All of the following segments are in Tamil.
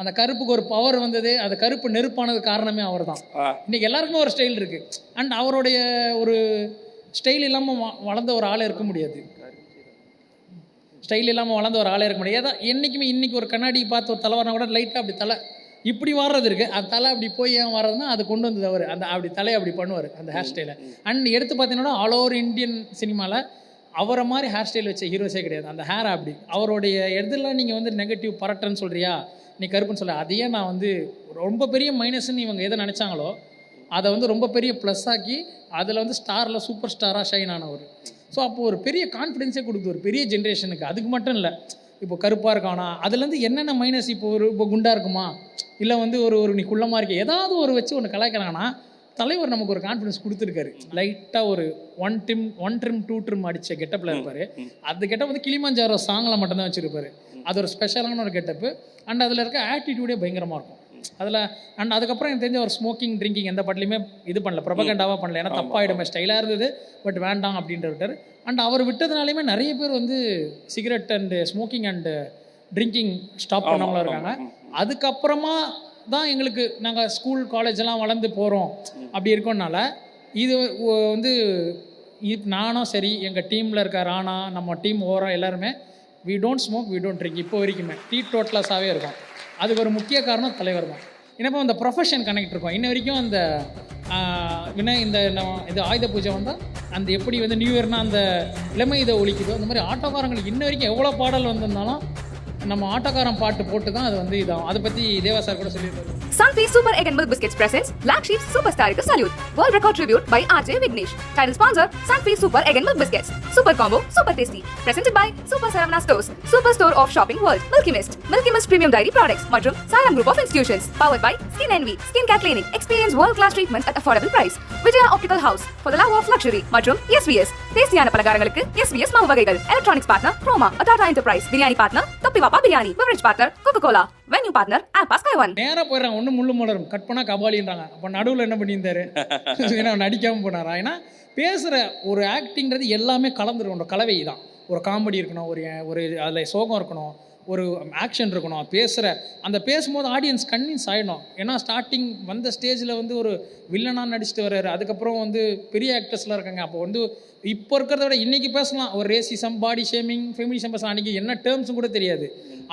அந்த கருப்புக்கு ஒரு பவர் வந்தது, அந்த கருப்பு நெருப்பானது காரணமே அவர் தான். இன்னைக்கு எல்லாருக்குமே ஒரு ஸ்டைல் இருக்குது. அண்ட் அவருடைய ஒரு ஸ்டைல் இல்லாமல் வளர்ந்த ஒரு ஆளே இருக்க முடியாது. ஸ்டைல் இல்லாமல் வளர்ந்த ஒரு ஆளே இருக்க முடியாது. ஏதோ என்றைக்குமே இன்றைக்கி ஒரு கண்ணாடி பார்த்து ஒரு தலை வரனா கூட லைட்டாக அப்படி தலை இப்படி வர்றது இருக்குது. அந்த தலை அப்படி போய் ஏன் வர்றதுன்னா அது கொண்டு வந்தது அவர். அந்த அப்படி தலையை அப்படி பண்ணுவார் அந்த ஹேர் ஸ்டைலை. அண்ட் எடுத்து பார்த்தீங்கன்னா ஆல் ஓவர் இந்தியன் சினிமாவில் அவரை மாதிரி ஹேர் ஸ்டைல் வச்ச ஹீரோஸே கிடையாது. அந்த ஹேர் அப்படி அவருடைய எதெல்லாம் நீங்கள் வந்து நெகட்டிவ் பரட்டன்னு சொல்கிறியா, நீ கருப்புன்னு சொல்ல, அதையே நான் வந்து ரொம்ப பெரிய மைனஸ்ன்னு இவங்க எதை நினச்சாங்களோ அதை வந்து ரொம்ப பெரிய ப்ளஸ் ஆக்கி அதில் வந்து ஸ்டாரில் சூப்பர் ஸ்டாராக ஷைன் ஆனவர். ஸோ அப்போது ஒரு பெரிய கான்ஃபிடென்ஸே கொடுக்குது ஒரு பெரிய ஜென்ரேஷனுக்கு. அதுக்கு மட்டும் இல்லை, இப்போ கருப்பாக இருக்கானா அதுலேருந்து என்னென்ன மைனஸ், இப்போ குண்டாக இருக்குமா, இல்லை வந்து ஒரு நீ குள்ளமாக இருக்க, ஏதாவது ஒரு வச்சு ஒன்று கலாய்க்கிறாங்கன்னா தலைவர் நமக்கு ஒரு கான்ஃபிடன்ஸ் கொடுத்துருக்காரு. லைட்டாக ஒரு ஒன் ட்ரிம் 2 ட்ரிம் அடித்த கெட்டப்பில் இருப்பார். அந்த கெட்டப் வந்து கிளிமாஞ்சாரோ சாங்கில் மட்டும்தான் வச்சுருப்பார். அது ஒரு ஸ்பெஷலான ஒரு கெட்டப்பு. அண்ட் அதில் இருக்க ஆட்டிடியூடே பயங்கரமாக இருக்கும் அதில். அண்ட் அதுக்கப்புறம் எனக்கு தெரிஞ்ச ஒரு ஸ்மோக்கிங் ட்ரிங்கிங் எந்த பாட்டிலையுமே இது பண்ணல, ப்ரொபகண்டாவாக பண்ணல. ஏன்னா தப்பாகிடுமே, ஸ்டைலாக இருந்தது பட் வேண்டாம் அப்படின்ற விட்டார். அண்ட் அவர் விட்டதுனாலையுமே நிறைய பேர் வந்து cigarette and smoking and drinking stop பண்ணவங்களும் இருக்காங்க. அதுக்கப்புறமா தான் எங்களுக்கு நாங்கள் ஸ்கூல் காலேஜெல்லாம் வளர்ந்து போகிறோம் அப்படி இருக்கோம்னால இது வந்து நானும் சரி, எங்கள் டீமில் இருக்க ராணா, நம்ம டீம் ஓரம் எல்லாருமே we don't smoke, we don't drink. இப்போ வரைக்குமே டீ டோட்டலஸாகவே இருக்கும். அதுக்கு ஒரு முக்கிய காரணம் தலைவர் தான். ஏன்னா அந்த ப்ரொஃபஷன் கனெக்ட் இருக்கும் இன்ன வரைக்கும். அந்த இது ஆயுத பூஜை வந்தால் அந்த எப்படி வந்து நியூ இயர்னால் அந்த இளமை இதை ஒழிக்குதோ, அந்த மாதிரி ஆட்டோக்காரங்களுக்கு இன்ன வரைக்கும் எவ்வளோ பாடல் வந்திருந்தாலும் நம்ம ஆட்டோக்காரன் பாட்டு போட்டு தான் அது வந்து இதாகும். அதை பற்றி தேவா சார் கூட சொல்லியிருக்காரு. Sunfeast Super Egg and Milk Biscuits presents Black Sheep Superstar Salute. World record tribute by RJ Vignesh. Title sponsor Sunfeast Super Egg and Milk Biscuits. Super combo, super tasty. Presented by Super Saravana Stores, Super Store of Shopping World. Milky Mist Premium Dairy Products மற்றும் Saram Group of Institutions. Powered by Skin Envy, Skin Care Clinic. Experience world class treatment at affordable price. Vijaya Optical House for the love of luxury மற்றும் SVS. டேஸ்டியான பலகாரங்களுக்கு SVS மாவு வகைகள். Electronics partner Chroma, Tata Enterprise. Biryani partner தொப்பிவாப்பா biryani. Beverage partner Coca-Cola. Venue partner Alpa Sky One. நேராக போயிடுறாங்க, ஒன்று முள்ளு மலரும் கட் பண்ணால் கபாலின்றாங்க. அப்போ நடுவில் என்ன பண்ணியிருந்தாரு, ஏன்னா நடிக்காமல் போனாரா? ஏன்னா பேசுகிற ஒரு ஆக்டிங்கிறது எல்லாமே கலந்துருக்கணும், கலவை தான். ஒரு காமெடி இருக்கணும், ஒரு அதில் சோகம் இருக்கணும், ஒரு ஆக்ஷன் இருக்கணும். அந்த பேசும்போது ஆடியன்ஸ் கன்வின்ஸ் ஆகிடணும். ஏன்னா ஸ்டார்டிங் வந்த ஸ்டேஜில் வந்து ஒரு வில்லனாக நடிச்சுட்டு வர்றாரு. அதுக்கப்புறம் வந்து பெரிய ஆக்டர்ஸ்லாம் இருக்காங்க. அப்போ வந்து இப்போ இருக்கிறத விட இன்றைக்கி பேசலாம் ஒரு ரேசிசம், பாடி ஷேமிங், ஃபெமினிசம் பேசலாம். அன்றைக்கி என்ன டேர்ம்ஸும் கூட தெரியாது.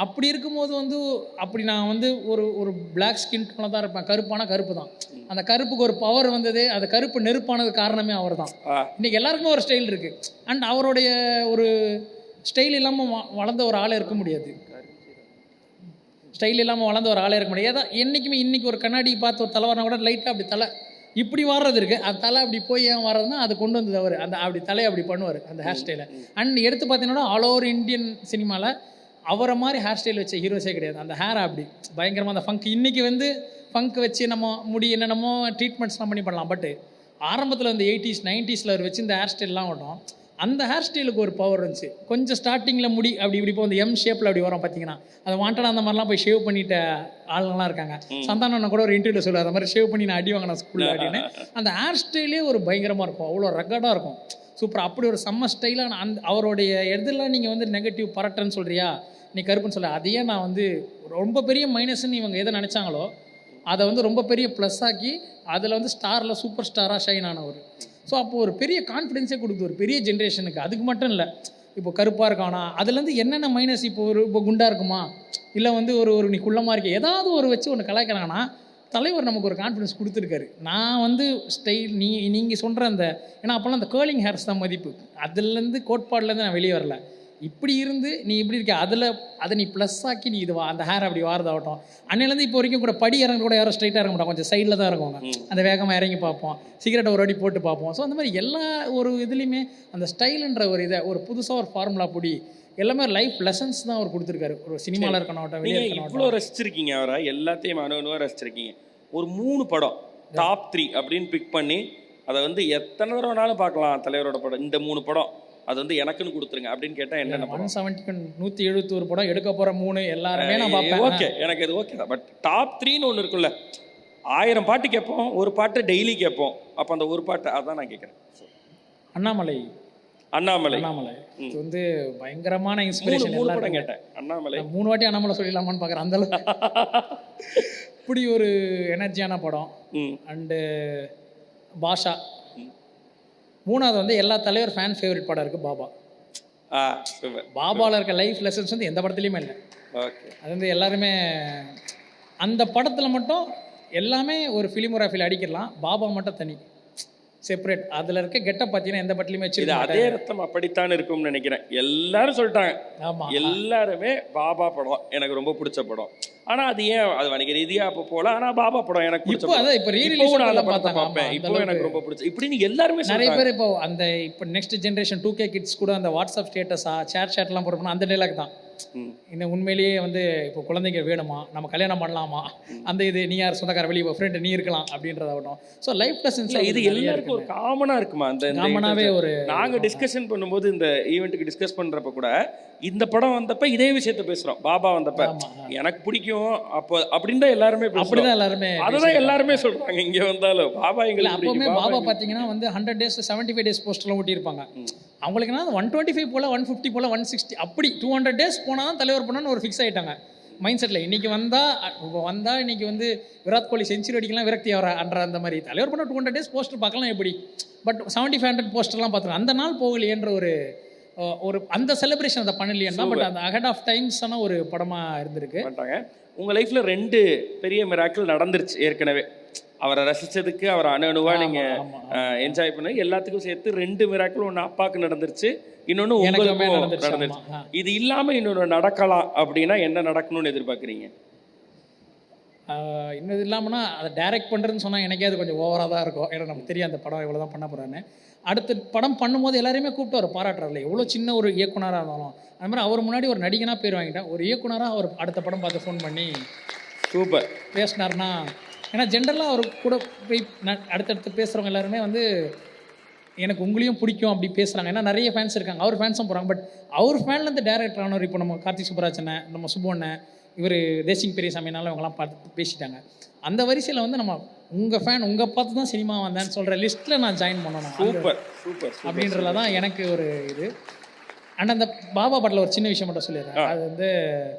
அப்படி இருக்கும்போது வந்து அப்படி நான் வந்து ஒரு பிளாக் ஸ்கின் டோனில் தான் இருப்பேன். கருப்பான கருப்பு தான். அந்த கருப்புக்கு ஒரு பவர் வந்தது, அந்த கருப்பு நெருப்பானது காரணமே அவர் தான். இன்றைக்கி எல்லாருக்குமே ஒரு ஸ்டைல் இருக்குது. அண்ட் அவருடைய ஒரு ஸ்டைல் இல்லாமல் வளர்ந்த ஒரு ஆளே இருக்க முடியாது. ஸ்டைல் இல்லாமல் வளர்ந்த ஒரு ஆளே இருக்க முடியாது. ஏதோ என்றைக்குமே இன்றைக்கி ஒரு கண்ணாடி பார்த்து ஒரு தலை வரனா கூட லைட்டாக அப்படி தலை இப்படி வர்றது இருக்குது. அந்த தலை அப்படி போய் ஏன் வர்றதுன்னா அது கொண்டு வந்தது அவர். அந்த அப்படி தலையை அப்படி பண்ணுவார் அந்த ஹேர் ஸ்டைலை. அண்ட் எடுத்து பார்த்தீங்கன்னா ஆல் ஓவர் இந்தியன் சினிமாவில் அவரை மாதிரி ஹேர் ஸ்டைல் வச்ச ஹீரோஸே கிடையாது. அந்த ஹேர் அப்படி பயங்கரமாக அந்த ஃபங்க். இன்றைக்கி வந்து ஃபங்க் வச்சு நம்ம முடி என்னென்னமோ ட்ரீட்மெண்ட்ஸ்லாம் பண்ணலாம். பட் ஆரம்பத்தில் வந்து 80s 90s அவர் வச்சு இந்த ஹேர் ஸ்டைல்லாம் ஓட்டும். அந்த ஹேர் ஸ்டைலுக்கு ஒரு பவர் இருந்துச்சு. கொஞ்சம் ஸ்டார்டிங்கில் முடி அப்படி இப்படி இந்த எம் ஷேப்பில் அப்படி வரும் பார்த்தீங்கன்னா, அதை வாண்டடாக அந்த மாதிரிலாம் போய் ஷேவ் பண்ணிட்ட ஆளுங்கள்லாம் இருக்காங்க. சந்தானம் கூட ஒரு இன்டர்வியூ சொல்லுவார், அந்த மாதிரி ஷேவ் பண்ணி நான் அடி வாங்கினேன் ஸ்கூலில் அப்படின்னு. அந்த ஹேர் ஸ்டைலே ஒரு பயங்கரமாக இருக்கும், அவ்வளோ ரக்கடாக இருக்கும், சூப்பர். அப்படி ஒரு செம்ம ஸ்டைலான அவருடைய எதெல்லாம் நீங்கள் வந்து நெகட்டிவ் பரட்டன்னு சொல்கிறியா, நீ கருப்புன்னு சொல்ல, அதையே நான் வந்து ரொம்ப பெரிய மைனஸ்ன்னு இவங்க எதை நினச்சாங்களோ அதை வந்து ரொம்ப பெரிய ப்ளஸ் ஆக்கி அதில் வந்து ஸ்டாரில் சூப்பர் ஸ்டாராக ஷைன் ஆனவர். ஸோ அப்போது ஒரு பெரிய கான்ஃபிடென்ஸே கொடுக்குது ஒரு பெரிய ஜென்ரேஷனுக்கு. அதுக்கு மட்டும் இல்லை, இப்போ கருப்பாக இருக்கானா அதுலேருந்து என்னென்ன மைனஸ், இப்போ குண்டாக இருக்குமா, இல்லை வந்து ஒரு நீ குள்ளமாக இருக்க, ஏதாவது ஒரு வச்சு ஒன்று கலாய்க்கிறாங்கன்னா தலைவர் நமக்கு ஒரு கான்ஃபிடன்ஸ் கொடுத்துருக்காரு. நான் வந்து ஸ்டைல் நீங்கள் சொல்கிற அந்த, ஏன்னா அப்போல்லாம் அந்த கேர்லிங் ஹேர்ஸ் தான் மதிப்பு. அதுலேருந்து கோட்பாடுலேருந்து நான் வெளியே வரல. இப்படி இருந்து நீ இப்படி இருக்க, அதை நீ ப்ளஸ் ஆக்கி நீ அந்த ஹேர் அப்படி வாரதாகட்டும். அன்னிலேருந்து இப்போ வரைக்கும் கூட படி இறங்க கூட யாரும் ஸ்ட்ரைட்டாக இறங்க மாட்டாங்க, கொஞ்சம் சைடில் தான் இருக்குவாங்க. அந்த வேகமாக இறங்கி பார்ப்போம், சிகரெட்டை ஒரு அடி போட்டு பார்ப்போம். ஸோ அந்த மாதிரி எல்லா ஒரு இதுலேயுமே அந்த ஸ்டைலுன்ற ஒரு இதை ஒரு புதுசாக ஒரு ஃபார்முலா பொடி எல்லாமே லைஃப் லெசன்ஸ் தான் அவர் கொடுத்துருக்காரு. ஒரு சினிமாவில் இருக்கணும், வெளியே இருக்கணும். இவ்வளோ ரசிச்சிருக்கீங்க அவரை, எல்லாத்தையும் அனுபவமாக ரசிச்சிருக்கீங்க. ஒரு 3 படம் டாப் 3 அப்படின்னு பிக் பண்ணி அதை வந்து எத்தனை தடவைனாலும் பார்க்கலாம் தலைவரோட படம். இந்த 3 படம் அது வந்து எனக்குன்னு கொடுத்துருங்க அப்படின்னு கேட்டால் என்ன? 171 படம் எடுக்க போகிற 3 எல்லாருமே நான் பார்ப்பேன். ஓகே, எனக்கு இது ஓகே தான். பட் டாப் 3ன்னு ஒன்று இருக்குல்ல, 1000 பாட்டு கேட்போம், ஒரு பாட்டு டெய்லி கேட்போம். அப்போ அந்த ஒரு பாட்டு அதான் நான் கேட்குறேன். அண்ணாமலை இது வந்து பயங்கரமான இன்ஸ்பிரேஷன். 3 படம் கேட்டேன். அண்ணாமலை 3 வாட்டி அண்ணாமலை சொல்லிடலாமான்னு பார்க்குறேன் அந்த அளவுக்கு. இப்படி ஒரு எனர்ஜியான படம். அண்டு பாஷா. மூணாவது வந்து எல்லா தலைவர் ஃபேன் ஃபேவரட் படம் இருக்குது பாபா. பாபாவில் இருக்க லைஃப் லெசன்ஸ் வந்து எந்த படத்துலையுமே இல்லை. அது வந்து எல்லாருமே அந்த படத்தில் மட்டும் எல்லாமே ஒரு ஃபிலிமோகிராஃபியில் அடிக்கலாம், பாபா மட்டும் தனி செப்பரேட். அதில் இருக்க கெட்டப் பார்த்தீங்கன்னா எந்த படத்துலையுமே வச்சு அதே ரத்தம் அப்படித்தான் இருக்கும்னு நினைக்கிறேன். எல்லாரும் சொல்லிட்டாங்க. ஆமாம், எல்லாருமே பாபா படம் எனக்கு ரொம்ப பிடிச்ச படம். ஆனா அது ஏன் அது வணிக ரீதியா அப்போ போல, ஆனா பாபா படம் எனக்கு பிடிச்ச படம். இப்போ ரீரிலீஸ் பார்ப்பேன், இப்போ எனக்கு ரொம்ப பிடிச்ச. இப்படின்னு எல்லாருமே நிறைய பேர் இப்போ அந்த இப்போ நெக்ஸ்ட் ஜென்ரேஷன் 2K கிட்ஸ் கூட அந்த வாட்ஸ்அப் ஸ்டேட்டஸா சேட்லாம் போடுறோம்னா அந்த டைலாக் தான். இந்த உண்மையிலேயே வந்து இப்போ குழந்தைங்க வேணுமா, நம்ம கல்யாணம் பண்ணலாமா, அந்த இது நீ யார் சொந்தக்கார வெளியே ஃப்ரெண்ட் நீ இருக்கலாம் அப்படின்றதாகட்டும். ஸோ லைஃப் லெசன்ஸ் இது எல்லாருக்கும் ஒரு காமனா இருக்குமா? அந்த காமனாவே ஒரு நாங்கள் டிஸ்கஷன் பண்ணும்போது இந்த ஈவெண்ட்டுக்கு டிஸ்கஸ் பண்றப்ப கூட இந்த படம் வந்தப்ப இதே விஷயத்த பேசுறோம். பாபா வந்தப்ப எனக்கு பிடிக்கும் அப்போ அப்படின்னு தான் எல்லாருமே அப்படிதான் எல்லாருமே அதுதான் எல்லாருமே சொல்றாங்க. இங்க வந்தாலும் பாபா எங்களுக்கு அப்பவுமே பாபா பார்த்தீங்கன்னா வந்து 100 days 75 days போஸ்டர்லாம் ஓட்டியிருப்பாங்க. அவங்களுக்குன்னா 125 போல 150 போல 160 அப்படி 200 days போனால் தான் தலைவர் பண்ணணும்னு ஒரு ஃபிக்ஸ் ஆகிட்டாங்க மைண்ட் செட்டில். இன்றைக்கி வந்தால் இன்றைக்கி வந்து விராட் கோலி செஞ்சுரி அடிக்கலாம் விரக்தி அன்ற அந்த மாதிரி தலைவர் பண்ண 200 days போஸ்டர் பார்க்கலாம் எப்படி. பட் 7500 போஸ்டர்லாம் பார்த்துருக்கோம். அந்த நாள் போகலையேன்ற ஒரு அந்த செலிப்ரேஷன் அதை பண்ணலையேன்னா. பட் அந்த அஹெட் ஆஃப் டைம்ஸான ஒரு படமாக இருந்திருக்கு. உங்கள் லைஃப்பில் 2 பெரிய மிராக்கிள் நடந்துருச்சு ஏற்கனவே. அவரை ரசித்ததுக்கு அவரை அணுவா நீங்கள் என்ஜாய் பண்ண எல்லாத்துக்கும் சேர்த்து 2 மிராக்கிள். ஒன்று அப்பாவுக்கு நடந்துருச்சு, இன்னொன்று உங்களுக்கும் நடந்துருச்சு. இது இல்லாமல் இன்னொன்று நடக்கலாம் அப்படின்னா என்ன நடக்கணும்னு எதிர்பார்க்குறீங்க? இன்னும் இல்லாமல்னா அதை டைரக்ட் பண்ணுறதுன்னு சொன்னால் எனக்கே அது கொஞ்சம் ஓவராக தான் இருக்கும். ஏன்னா நமக்கு தெரியும் அந்த படம் எவ்வளோ தான் பண்ண போகிறான்னு. அடுத்த படம் பண்ணும்போது எல்லாரையுமே கூப்பிட்டு அவர் பாராட்டுறாருல, எவ்வளோ சின்ன ஒரு இயக்குனராக இருந்தாலும். அது மாதிரி அவர் முன்னாடி ஒரு நடிகனாக பேர் வாங்கிட்டேன், ஒரு இயக்குனராக அவர் அடுத்த படம் பார்த்து ஃபோன் பண்ணி சூப்பர் பேசினார்னா. ஏன்னா ஜென்ரலாக அவர் கூட போய் அடுத்தடுத்து பேசுகிறவங்க எல்லாருமே வந்து எனக்கு உங்களையும் பிடிக்கும் அப்படி பேசுகிறாங்க. ஏன்னா நிறைய ஃபேன்ஸ் இருக்காங்க, அவர் ஃபேன்ஸும் போகிறாங்க. பட் அவர் ஃபேன்லேருந்து டேரக்டர் ஆனவர் இப்போ நம்ம கார்த்திக் சுப்பராஜனை, நம்ம சுப்பண்ண, இவர் தேசிங் பெரியசாமினால இவங்கெல்லாம் பார்த்து பேசிட்டாங்க. அந்த வரிசையில் வந்து நம்ம உங்கள் ஃபேன் உங்கள் பார்த்து தான் சினிமா வந்தேன்னு சொல்கிற லிஸ்ட்டில் நான் ஜாயின் பண்ணணும். சூப்பர் சூப்பர் அப்படின்றதுல தான் எனக்கு ஒரு இது. அண்ட் அந்த பாபா படத்தில் ஒரு சின்ன விஷயம் மட்டும் சொல்லிடுறேன். அது வந்து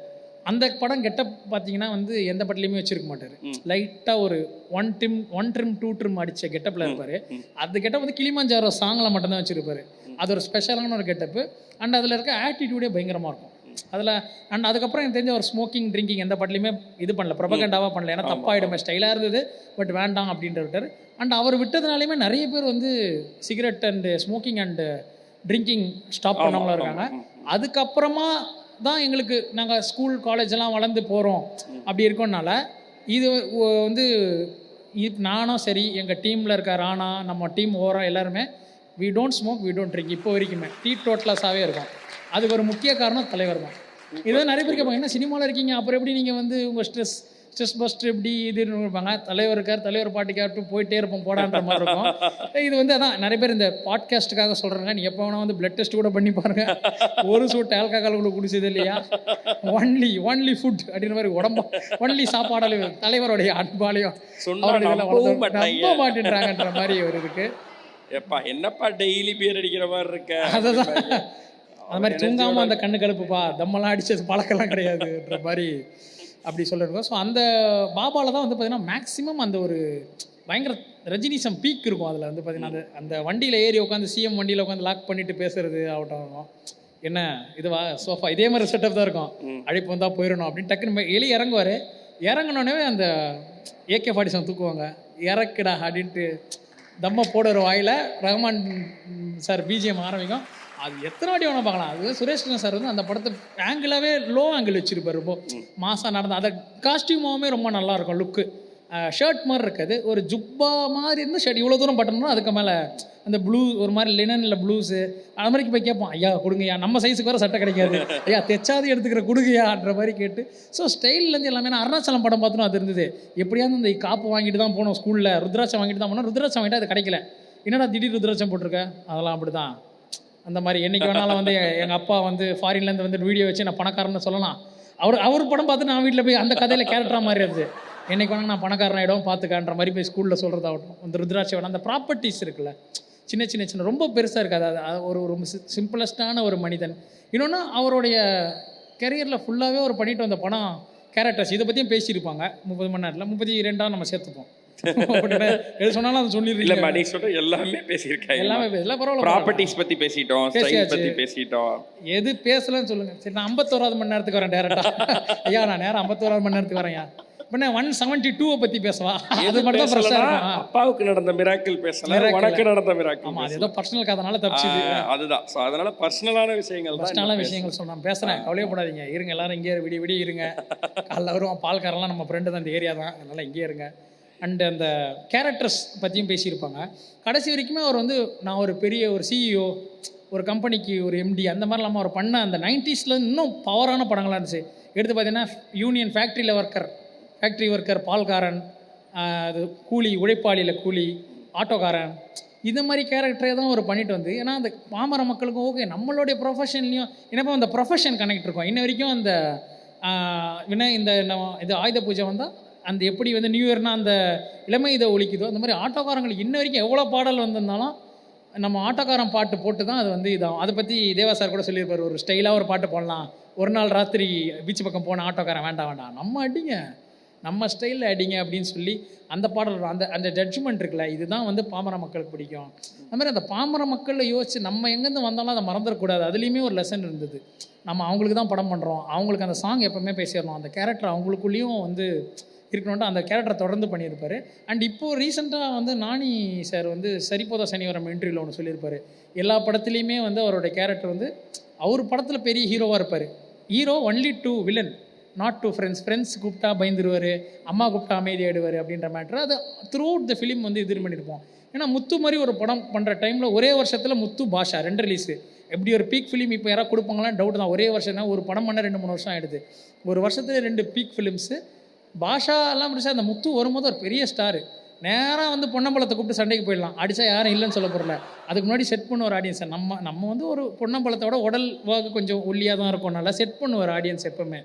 அந்த படம் கெட்டப் பார்த்தீங்கன்னா வந்து எந்த படத்துலையுமே வச்சிருக்க மாட்டார். லைட்டாக ஒரு ஒன் ட்ரிம் 2 ட்ரிம் அடித்த கெட்டப்பில் இருப்பார். அந்த கெட்டப் வந்து கிளிமாஞ்சாரோ சாங்கில் மட்டும்தான் வச்சுருப்பார். அது ஒரு ஸ்பெஷலான ஒரு கெட்டப்பு. அண்ட் அதில் இருக்க ஆட்டிடியூடே பயங்கரமாக இருக்கும் அதில். அண்ட் அதுக்கப்புறம் எனக்கு தெரிஞ்ச ஒரு ஸ்மோக்கிங் ட்ரிங்கிங் எந்த படத்துலையுமே இது பண்ணல, ப்ரொபகண்டாவாக பண்ணல. ஏன்னா தப்பாயிடுமே, ஸ்டைலாக இருந்தது பட் வேண்டாம் அப்படின்ற விட்டார். அண்ட் அவர் விட்டதுனாலையுமே நிறைய பேர் வந்து cigarette and smoking and drinking stop பண்ணவங்களும் இருக்காங்க. அதுக்கப்புறமா தான் எங்களுக்கு நாங்கள் ஸ்கூல் காலேஜெல்லாம் வளர்ந்து போகிறோம் அப்படி இருக்கோம்னால இது வந்து நானும் சரி, எங்கள் டீமில் இருக்க ராணா, நம்ம டீம் ஓவரால் எல்லாருமே we don't smoke we don't drink இப்போ வரைக்குமே டீ டோட்டலஸாகவே இருக்கும். அதுக்கு ஒரு முக்கிய காரணம் தலைவர் தான். இதை நிறைய பேர் கேட்பாங்க, என்ன சினிமாவில் இருக்கீங்க அப்புறம் எப்படி நீங்கள் வந்து உங்கள் ஸ்ட்ரெஸ் பஸ்ட் எப்படி இதுன்னு இருப்பாங்க. தலைவர் இருக்கார், தலைவர் பாட்டுக்காட்டும் போயிட்டே இருப்போம் போடான்ற மாதிரி இருக்கும். இது வந்து அதான் நிறைய பேர் இந்த பாட்காஸ்ட்டுக்காக சொல்கிறாங்க, நீ எப்போ வேணால் வந்து பிளட் டெஸ்ட் கூட பண்ணி பாருங்க, ஒரு சூட் ஆல்கஹால் குடிச்சது இல்லையா, ஒன்லி ஃபுட் அப்படின்ற மாதிரி உடம்பு ஒன்லி சாப்பாடாலையும் தலைவருடைய அன்பாலையும் நம்ப மாட்டேன்றாங்கன்ற மாதிரி ஒரு இதுக்கு. எப்பா என்னப்பா டெய்லி பேர் அடிக்கிற மாதிரி இருக்க, அதுதான் அது மாதிரி தூங்காமல் அந்த கண்ணு கழுப்புப்பா தம்மெல்லாம் அடிச்சது பழக்கெல்லாம் கிடையாதுன்ற மாதிரி அப்படி சொல்லியிருக்கோம். ஸோ அந்த பாபாவில் தான் வந்து பார்த்திங்கன்னா மேக்ஸிமம் அந்த ஒரு பயங்கர ரஜினிசம் பீக் இருக்கும். அதில் வந்து பார்த்திங்கன்னா அந்த வண்டியில் ஏறி உட்காந்து சிஎம் வண்டியில் உட்காந்து லாக் பண்ணிட்டு பேசுறது ஆகட்டும், என்ன இதுவா சோஃபா இதே மாதிரி செட்டப் தான் இருக்கும். அழைப்பு வந்தால் போயிடணும் அப்படின்னு டக்குன்னு வெளியே இறங்குவார். இறங்கினோடனே அந்த AK-47 தூக்குவாங்க, இறக்குடா அப்படின்ட்டு தம்மை போடுற வாயில் ரஹ்மான் சார் பிஜிஎம் ஆரம்பிக்கும். அது எத்தனை வாட்டி வேணால் பார்க்கலாம். அது சுரேஷ் கிருஷ்ணன் சார் வந்து அந்த படத்தை ஆங்கிளாகவே லோ ஆங்கிள் வச்சுருப்பார், ரொம்ப மாசாக நடந்து. அந்த காஸ்டியூமாகவே ரொம்ப நல்லாயிருக்கும், லுக்கு ஷர்ட் மாதிரி இருக்காது, ஒரு ஜுப்பா மாதிரி இருந்து ஷர்ட் இவ்வளோ தூரம் பட்டணும்னா அதுக்கு மேலே அந்த ப்ளூ ஒரு மாதிரி லினனில் ப்ளூஸு அது மாதிரி போய் கேட்போம், ஐயா கொடுங்கய்யா, நம்ம சைஸுக்கு வேறு சட்டை கிடைக்காது, ஐயா தைச்சாது எடுத்துக்கிற கொடுங்கய்யான்ற மாதிரி கேட்டு. ஸோ ஸ்டைல்லேருந்து எல்லாமே நான் அருணாச்சலம் படம் பார்த்தோன்னா அது இருந்தது. எப்படியாவது இந்த காப்பு வாங்கிட்டு தான் போனோம் ஸ்கூலில், ருத்ராட்சம் வாங்கிட்டு தான் போனோம். ருத்ராட்சம் வாங்கிட்டு அது கிடைக்கல, என்னடா திடீர் ருத்ராட்சம் போட்டிருக்க, அதெல்லாம் அப்படி தான். அந்த மாதிரி என்றைக்கு வேணாலும் வந்து எங்கள் அப்பா வந்து ஃபாரின்லேருந்து வந்து வீடியோ வச்சு நான் பணக்காரன்னு சொல்லலாம். அவர் படம் பார்த்து நான் வீட்டில் போய் அந்த கதையில் கேரக்டராக மாதிரி இருந்தது. என்றைக்கு வேணால் நான் பணக்காரன் ஆகிடும் பார்த்துக்கான்ற மாதிரி போய் ஸ்கூலில் சொல்கிறதாகட்டும். அந்த ருத்ராட்சம் வேணும், அந்த ப்ராப்பர்ட்டிஸ் இருக்குல்ல, சின்ன சின்ன சின்ன ரொம்ப பெருசாக இருக்காது. அது ஒரு சிம்பிளஸ்டான ஒரு மனிதன். இன்னொன்று அவருடைய கெரியரில் ஃபுல்லாகவே அவர் பண்ணிட்டு வந்த படம் கேரக்டர்ஸ் இதை பற்றியும் பேசியிருப்பாங்க 30 மணி நேரத்தில் 32 நம்ம சேர்த்துப்போம். எது சொன்னாலும் அதை சொல்லிடுறீங்க. இல்லம்மா நீ சொல்ற எல்லாமே பேசியிருக்காங்க. எல்லாமே பேசல, பரவாயில்ல. ப்ராப்பர்ட்டிஸ் பத்தி பேசிட்டோம், ஸ்டைல் பத்தி பேசிட்டோம். எது பேசலன்னு சொல்லுங்க. சரி, நான் 51வது மணி நேரத்துக்கு வரேன் டேரக்டா. ஐயா நான் நேரம் 51வது மணி நேரத்துக்கு வரேன். பின்ன 172 பத்தி பேசவா? அது மட்டும் தான் பிரச்சனை. அப்பாவுக்கு நடந்த மிராக்கிள் பேசல, உனக்கு நடந்த மிராக்கிள். ஆமா, அது ஏதோ பர்சனல் கதனால தப்பிச்சுது. அதுதான். சோ அதனால பர்சனலான விஷயங்கள் தான். பர்சனலான விஷயங்கள் சொல்றேன், பேசுறேன், கவலையப்படாதீங்க. இருங்க எல்லாரும் இங்கே விடிய இருங்க. காலைல வருவோம், பால்காரெல்லாம் நம்ம ஃப்ரெண்டு தான், இந்த ஏரியா தான், அதனால இங்கே இருங்க. அண்டு அந்த கேரக்டர்ஸ் பற்றியும் பேசியிருப்பாங்க. கடைசி வரைக்குமே அவர் வந்து நான் ஒரு பெரிய ஒரு சிஇஓ, ஒரு கம்பெனிக்கு ஒரு எம்டி, அந்த மாதிரி இல்லாமல் அவர் பண்ண அந்த 90s இன்னும் பவரான படங்களாக இருந்துச்சு. எடுத்து பார்த்தீங்கன்னா யூனியன் ஃபேக்ட்ரி ஒர்க்கர், பால்காரன், அது கூலி, உழைப்பாளியில் கூலி, ஆட்டோக்காரன், இந்த மாதிரி கேரக்டரே தான் அவர் பண்ணிட்டு வந்து. ஏன்னா அந்த பாமர மக்களுக்கும் ஓகே நம்மளுடைய ப்ரொஃபஷன்லேயும் என்னப்போ அந்த ப்ரொஃபஷன் கனெக்ட் இருக்கும். இன்ன வரைக்கும் அந்த இது ஆயுத பூஜை வந்தால் அந்த எப்படி வந்து நியூ இயர்னால் அந்த இளமை இதை ஒழிக்குதோ, அந்த மாதிரி ஆட்டோக்காரங்களுக்கு இன்ன வரைக்கும் எவ்வளோ பாடல் வந்திருந்தாலும் நம்ம ஆட்டோக்காரன் பாட்டு போட்டு தான் அது வந்து இதாகும். அதை பற்றி தேவா சார் கூட சொல்லியிருப்பார், ஒரு ஸ்டைலாக ஒரு பாட்டு போடலாம். ஒரு நாள் ராத்திரி பீச் பக்கம் போன ஆட்டோக்காரன் வேண்டாம் நம்ம அடிங்க, நம்ம ஸ்டைலில் அடிங்க அப்படின்னு சொல்லி அந்த பாடல் அந்த ஜட்ஜ்மெண்ட் இருக்குல்ல, இதுதான் வந்து பாமர மக்களுக்கு பிடிக்கும். அது மாதிரி அந்த பாமர மக்களை யோசிச்சு நம்ம எங்கேருந்து வந்தாலும் அதை மறந்துடக்கூடாது. அதுலேயுமே ஒரு லெசன் இருந்தது. நம்ம அவங்களுக்கு தான் படம் பண்ணுறோம், அவங்களுக்கு அந்த சாங் எப்போவுமே பேசிடணும், அந்த கேரக்டர் அவங்களுக்குள்ளேயும் வந்து இருக்கணும்ட்டு அந்த கேரக்டரை தொடர்ந்து பண்ணியிருப்பார். அண்ட் இப்போது ரீசெண்டாக வந்து நானி சார் வந்து சரிபோதா சனிவரம் இன்டர்வியூவில் ஒன்று சொல்லியிருப்பார். எல்லா படத்துலேயுமே வந்து அவருடைய கேரக்டர் வந்து அவர் படத்தில் பெரிய ஹீரோவாக இருப்பார். Hero only to villain, not to friends கூப்பிட்டா பயந்துருவார், அம்மா கூப்பிட்டா அமைதி ஆகிடுவார் அப்படின்ற மேட்ரு. அது த்ரூ அவுட் த ஃபிலிம் வந்து இது பண்ணியிருப்போம். ஏன்னா முத்து மாதிரி ஒரு படம் பண்ணுற டைமில் ஒரே வருஷத்தில் முத்து பாஷா 2 ரிலீஸு. எப்படி ஒரு பீக் ஃபிலிம் இப்போ யாராவது கொடுப்பாங்களான்னு டவுட் தான். ஒரே வருஷம் தான், ஒரு படம் பண்ண 2-3 வருஷம் ஆகிடுது. ஒரு வருஷத்துல 2 பீக் ஃபிலிம்ஸு. பாஷா எல்லாம் முடிச்சா அந்த முத்து வரும்போது ஒரு பெரிய ஸ்டாரு. நேராக வந்து பொன்னம்பலத்தை கூப்பிட்டு சண்டைக்கு போயிடலாம், அடித்தா யாரும் இல்லைன்னு சொல்ல போகிறல. அதுக்கு முன்னாடி செட் பண்ணுவார் ஆடியன்ஸை. நம்ம வந்து ஒரு பொன்னம்பலத்தோட உடல் வாக்கு கொஞ்சம் ஒல்லியாக தான் இருக்கும், நல்லா செட் பண்ணுவார் ஆடியன்ஸ் எப்போவுமே.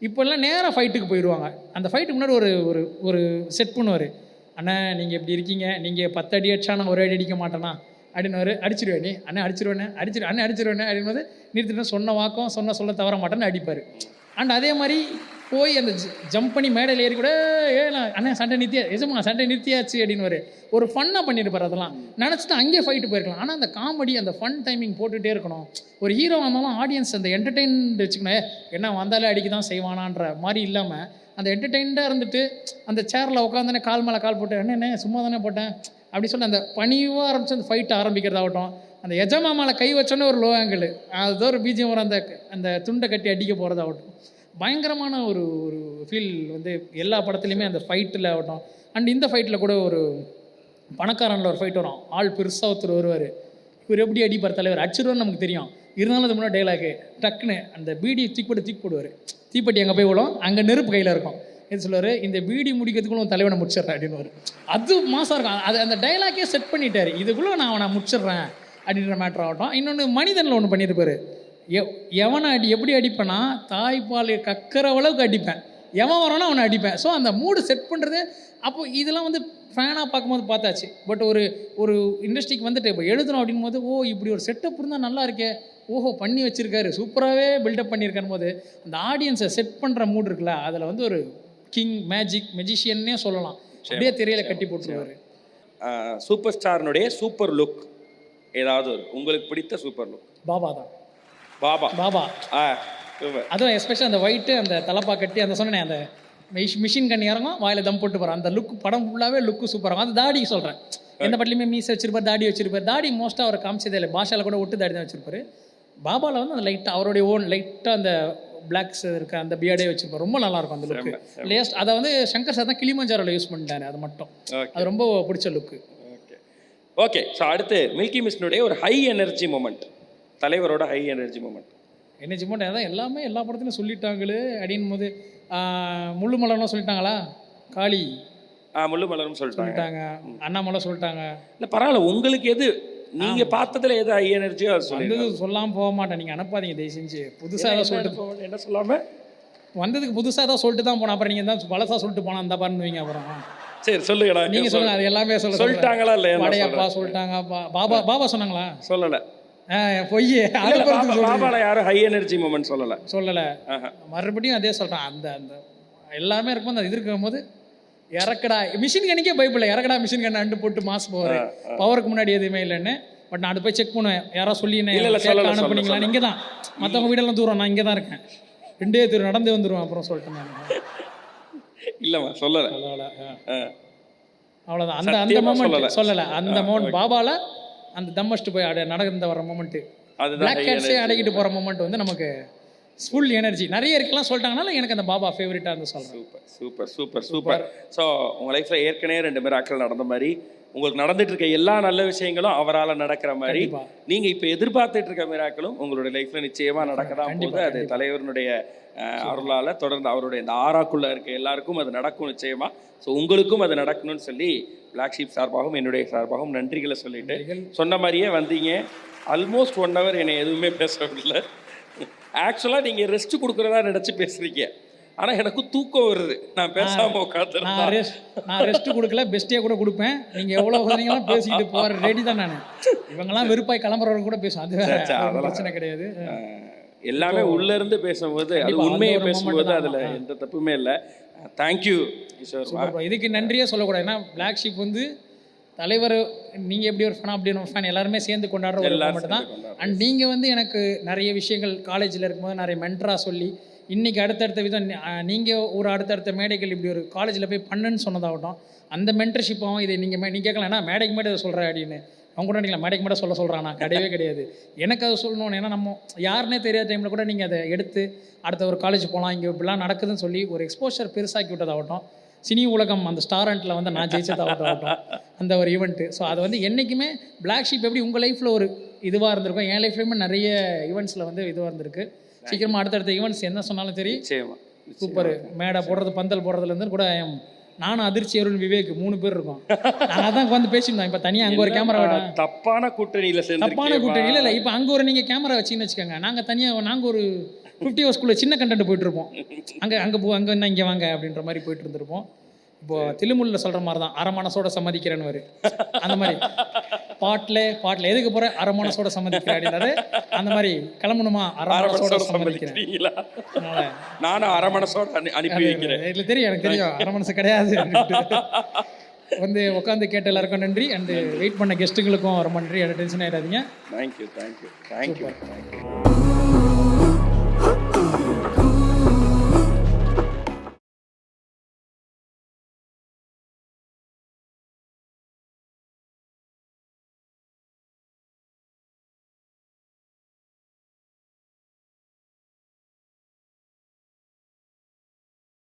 இப்போல்லாம் நேராக ஃபைட்டுக்கு போயிடுவாங்க. அந்த ஃபைட்டுக்கு முன்னாடி ஒரு ஒரு செட் பண்ணுவார். அண்ணா நீங்கள் எப்படி இருக்கீங்க, நீங்கள் 10 அடி அடிச்சா நான் 1 அடி அடிக்க மாட்டேனா அப்படின்னுவார். அடிச்சிடுவேன் நீ அண்ணன், அடிச்சிருவேனே அடிச்சிருவேனே அப்படின்போது நிறுத்திட்டு சொன்ன வாக்கம் சொல்ல தவற மாட்டேன்னு அடிப்பார். அண்ட் அதே மாதிரி போய் அந்த ஜம்ப் பண்ணி மேடையில் ஏறி கூட அண்ணன் சண்டை நிறுத்தியாச்சு அப்படின்னு ஒரு ஃபன்னாக பண்ணியிருப்பார். அதெல்லாம் நினச்சிட்டு அங்கேயே ஃபைட்டு போயிருக்கலாம். ஆனால் அந்த காமெடி, அந்த ஃபன் டைமிங் போட்டுகிட்டே இருக்கணும். ஒரு ஹீரோ வந்தாலும் ஆடியன்ஸ் அந்த என்டர்டெயின்ட் வச்சுக்கணும். என்ன வந்தாலே அடிக்க தான் செய்வானான்ற மாதிரி இல்லாமல் அந்த என்டர்டெயின்டாக இருந்துட்டு அந்த சேரில் உட்காந்தானே கால் மேலே கால் போட்டு என்ன சும்மா தானே போட்டேன் அப்படி சொல்லி அந்த பணிவாக ஆரம்பித்து அந்த ஃபைட்டை ஆரம்பிக்கிறதாகட்டும். அந்த எஜமாமால கை வச்சோன்னே ஒரு லோ ஆங்கிள், அது ஒரு பிஜிஎம் வர அந்த துண்டை கட்டி அடிக்க போகிறதாகட்டும், பயங்கரமான ஒரு ஃபீல் வந்து எல்லா படத்துலையுமே அந்த ஃபைட்டில் ஆகட்டும். அண்ட் இந்த ஃபைட்டில் கூட ஒரு பணக்காரனில் ஒரு ஃபைட் வரும். ஆள் பெருசாக ஒருத்தர் வருவார். இவர் எப்படி அடிப்பார் தலைவர், அடிச்சிருவார்னு நமக்கு தெரியும். இருந்தாலும் அது முன்னாடி டைலாக்கு டக்குன்னு அந்த பீடி தூக்கி போடுவார். தீப்பெட்டி அங்கே போய் விடும், அங்கே நெருப்பு கையில் இருக்கும். இது சொல்லுவார், இந்த பீடி முடிக்கிறதுக்குள்ள தலைவனை முடிச்சிடுறேன் அப்படின்னு. அது மாசாக இருக்கும். அது அந்த டைலாக்கே செட் பண்ணிட்டார், இதுக்குள்ளே நான் அவனை முடிச்சிடுறேன் அப்படின்ற மேட்ரு ஆகட்டும். இன்னொன்று மனிதனில் ஒன்று பண்ணியிருப்பார். எவனை எப்படி அடிப்பேன்னா தாய்ப்பால் கக்கிற அளவுக்கு அடிப்பேன், எவன் வரானோ அவனை அடிப்பேன். ஸோ அந்த மூடு செட் பண்ணுறது. அப்போது இதெல்லாம் வந்து ஃபேனாக பார்க்கும்போது பார்த்தாச்சு. பட் ஒரு இண்டஸ்ட்ரிக்கு வந்துட்டு இப்போ எழுதணும் அப்படின் போது இப்படி ஒரு செட்டப் இருந்தால் நல்லா இருக்கே, பண்ணி வச்சுருக்காரு, சூப்பராகவே பில்டப் பண்ணியிருக்காரு போது அந்த ஆடியன்ஸை செட் பண்ணுற மூடு இருக்குல்ல, அதில் வந்து ஒரு கிங் மெஜிஷியன்னே சொல்லலாம். அப்படியே திரையில கட்டி போட்டுருவாரு. சூப்பர் ஸ்டார்னுடைய சூப்பர் லுக் ஏதாவது உங்களுக்கு பிடித்த சூப்பர் லுக்? பாபா தான். பாபா அதுவும் எஸ்பெஷலாக அந்த ஒயிட்டு, அந்த தலப்பா கட்டி, அந்த சொன்னேன் அந்த மிஷின் கண்ணி இறங்கும், வாயில் தம் போட்டு போகிறான். அந்த லுக் படம் ஃபுல்லாகவே லுக்கு சூப்பராகும். அந்த தாடி சொல்கிறேன், எந்த படத்துலையுமே மீசை வச்சிருப்பார், தாடி வச்சிருப்பார். தாடி மோஸ்ட்டாக அவர் காமிச்சதே இல்லை. பாஷாவில் கூட ஒட்டு தாடி தான் வச்சிருப்பாரு. பாபாவில் வந்து அந்த லைட்டாக அவருடைய லைட்டாக அந்த பிளாக்ஸ் இருக்க அந்த பியர்டே வச்சிருப்பார். ரொம்ப நல்லாயிருக்கும் அந்த லுக்கு. லேஸ்ட் அதை வந்து சங்கர் சார் தான் கிளிமஞ்சாரோவில் யூஸ் பண்ணிட்டாரு. அது மட்டும் அது ரொம்ப பிடிச்ச லுக்கு. ஓகே. ஸோ அடுத்து மில்கி மிஸ்னுடைய ஒரு ஹை எனர்ஜி மூமெண்ட், தலைவரோட high energy moment. Energy moment அதான் எல்லாமே எல்லா படத்துலையும் சொல்லிட்டாங்களே அப்படின் போது முள்ளு மலர்லாம் சொல்லிட்டாங்களா, காளி முள்ளு மலரும் சொல்லிட்டாங்க, அண்ணாமலை சொல்லிட்டாங்க. இல்லை பரவாயில்ல, உங்களுக்கு எது நீங்கள் பார்த்ததுல எது ஹை எனர்ஜியோ அது வந்தது சொல்லாமல் போக மாட்டேன். நீங்கள் அனுப்பாதீங்க தயவு செஞ்சு. புதுசாக ஏதாவது சொல்லிட்டு என்ன சொல்லாமல் வந்ததுக்கு புதுசாக தான் சொல்லிட்டு தான் போனேன். அப்புறம் நீங்கள் தான் பழசாக சொல்லிட்டு போனால் அந்த பண்ணுவீங்க. அப்புறம் சரி சொல்லுங்கடா, நீங்கள் சொல்லுங்கள். அது எல்லாமே சொல்லிட்டாங்களா இல்லையா? படையப்பா சொல்லிட்டாங்க, பாபா சொன்னாங்களா? சொல்லலை. பொய். பாபால யாரும் ஹை எனர்ஜி மூமெண்ட் சொல்லலை. மறுபடியும் அதே சொல்கிறேன். அந்த எல்லாமே இருக்கும்போது அது இருக்கும்போது இறக்கடா மிஷின் கண்ணிக்கே பயப்பில்லை, இறக்கடா மிஷின் கண்ணை அண்டு போட்டு மாஸ் போவார். பவருக்கு முன்னாடி எதுவுமே இல்லைன்னு. பட் நான் அது போய் செக் பண்ணுவேன், யாராவது சொல்லி அனுப்புனீங்களா? இங்கே தான், மற்றவங்க வீடெல்லாம் தூரம், நான் இங்கே தான் இருக்கேன், 2 தூரம் நடந்து வந்துடுவேன். அப்புறம் சொல்லிட்டேன் நான். இல்லைம்மா சொல்லலை. அவ்வளோதான். அந்த மொமெண்ட் சொல்லலை. அந்த மொமெண்ட் பாபால அந்த தம்மஸ்ட்டு போய் நடந்து வர மொமெண்ட்டு, பிளாக் கேட்ஸே அடக்கிட்டு போகிற மொமெண்ட் வந்து நமக்கு ஃபுல் எனர்ஜி நிறைய இருக்கலாம் சொல்லிட்டாங்கனால எனக்கு அந்த பாபா ஃபேவரட்டாக இருந்து சொல்கிறேன். Super super super super. So உங்கள் லைஃப்பில் ஏற்கனவே 2 மிராக்கள் நடந்த மாதிரி உங்களுக்கு நடந்துட்டு இருக்க எல்லா நல்ல விஷயங்களும் அவரால் நடக்கிற மாதிரி நீங்கள் இப்போ எதிர்பார்த்துட்டு இருக்க மிராக்களும் உங்களுடைய லைஃப்பில் நிச்சயமாக நடக்கதான் போது. அது தலைவருடைய அருளால் தொடர்ந்து அவருடைய இந்த ஆறாக்குள்ளே இருக்க எல்லாருக்கும் அது நடக்கும் நிச்சயமாக. ஸோ உங்களுக்கும் அது நடக்கணும்னு சொல்லி பிளாக் ஷீப் சார்பாகவும் என்னுடைய சார்பாகவும் நன்றிகளை சொல்லிட்டு, சொன்ன மாதிரியே வந்தீங்க. ஆல்மோஸ்ட் 1 hour என்னை எதுவுமே பேச விடல. ஆக்சுவலாக நீங்கள் ரெஸ்ட் கொடுக்குறதா நினச்சி பேசுகிறீங்க, ஆனால் எனக்கு தூக்கம் வருது, நான் பேசாமல் உட்காந்துருக்கேன். நான் ரெஸ்ட் கொடுக்கல, பெஸ்ட்டே கூட கொடுப்பேன். நீங்கள் எவ்வளோ உதவிங்களாம் பேசிக்கிட்டு போகிற ரெடி தான் நான். இவங்கெல்லாம் வெறுப்பாய் கிளம்புறவங்க கூட பேசும், அது பிரச்சனை கிடையாது. எல்லாமே உள்ளேருந்து பேசும்போது அது உண்மையை பேசும்போது அதில் எந்த தப்புமே இல்லை. தேங்க்யூ கிஷோர். இதுக்கு நன்றியே சொல்லக்கூடாது. ஏன்னா பிளாக் ஷீப் வந்து தலைவர் நீங்கள் எப்படி ஒரு ஃபேன் அப்படி ஒரு ஃபேன் எல்லாருமே சேர்ந்து கொண்டாடுற ஒரு மூமெண்ட் தான். அண்ட் நீங்கள் வந்து எனக்கு நிறைய விஷயங்கள் காலேஜில் இருக்கும்போது நிறைய மென்டராக சொல்லி இன்றைக்கி அடுத்தடுத்த விதம் நீங்கள் ஒரு அடுத்தடுத்த மேடைகள் இப்படி ஒரு காலேஜில் போய் பண்ணுன்னு சொன்னதாகட்டும், அந்த மென்டர்ஷிப்பாகவும் இதை நீங்கள் கேட்கலாம். ஏன்னா மேடைக்கு மேடை சொல்கிறேன் அப்படின்னு அவங்க கூட நீங்கள் மேடைக்கு மேடை சொல்கிறான், நான் கிடையவே கிடையாது. எனக்கு அதை சொல்லணும். ஏன்னா நம்ம யாருன்னே தெரியாத டைமில் கூட நீங்கள் அதை எடுத்து அடுத்த ஒரு காலேஜ் போகலாம், இங்கே இப்படிலாம் நடக்குதுன்னு சொல்லி ஒரு எக்ஸ்போஷர் பெருசாக்கி விட்டதாகட்டும், சினி உலகம் அந்த ஸ்டார் ஹண்ட்டில் வந்து நான் ஜெயிச்சதாகட்டும் அந்த ஒரு ஈவெண்ட்டு. ஸோ அது வந்து என்றைக்குமே பிளாக் ஷீப் எப்படி உங்கள் லைஃப்பில் ஒரு இதுவாக இருந்திருக்கும், என் லைஃப்லேயுமே நிறைய ஈவெண்ட்ஸில் வந்து இதுவாக இருந்திருக்கு. சீக்கிரமாக அடுத்தடுத்த ஈவெண்ட்ஸ் என்ன சொன்னாலும் சரி. சூப்பர். மேடை போடுறது, பந்தல் போடுறதுலேருந்து கூட நானும் அதிர்ச்சி அருள் விவேக் 3 பேர் இருக்கோம். நான் அதான் வந்து பேசியிருந்தோம். இப்போ தனியாக அங்கே ஒரு கேமரா தப்பான கூட்டணியில் இல்லை. இப்போ அங்கே ஒரு நீங்கள் கேமரா வச்சிங்கன்னு வச்சுக்கோங்க, நாங்கள் தனியாக நாங்கள் ஒரு 50 ஹவர்ஸ்குள்ளே சின்ன கண்டென்ட் போயிட்டுருப்போம். அங்கே என்ன இங்கே வாங்க அப்படின்ற மாதிரி போயிட்டு இருந்திருப்போம். இப்போது திலுமுல்ல சொல்கிற மாதிரி தான், அரை மனசோட சம்மதிக்கிறேன்னு வரு அந்த மாதிரி பாட்டில் எதுக்கு போகிற அரை மனசோட சம்மதிக்கிறேன் அப்படின்றது அந்த மாதிரி கிளம்பணுமா அரை மனசோட சம்மதிக்கிறேன். நானும் அரை மனசோட அனுப்பி வைக்கிறேன். இல்லை தெரியும், எனக்கு தெரியும் அரை மனசு கிடையாது வந்து உட்காந்து கேட்ட எல்லாருக்கும் நன்றி. அண்டு வெயிட் பண்ண கெஸ்ட்டுங்களுக்கும் ரொம்ப நன்றி. டென்ஷன் ஆகிடாதீங்க. தேங்க்யூ.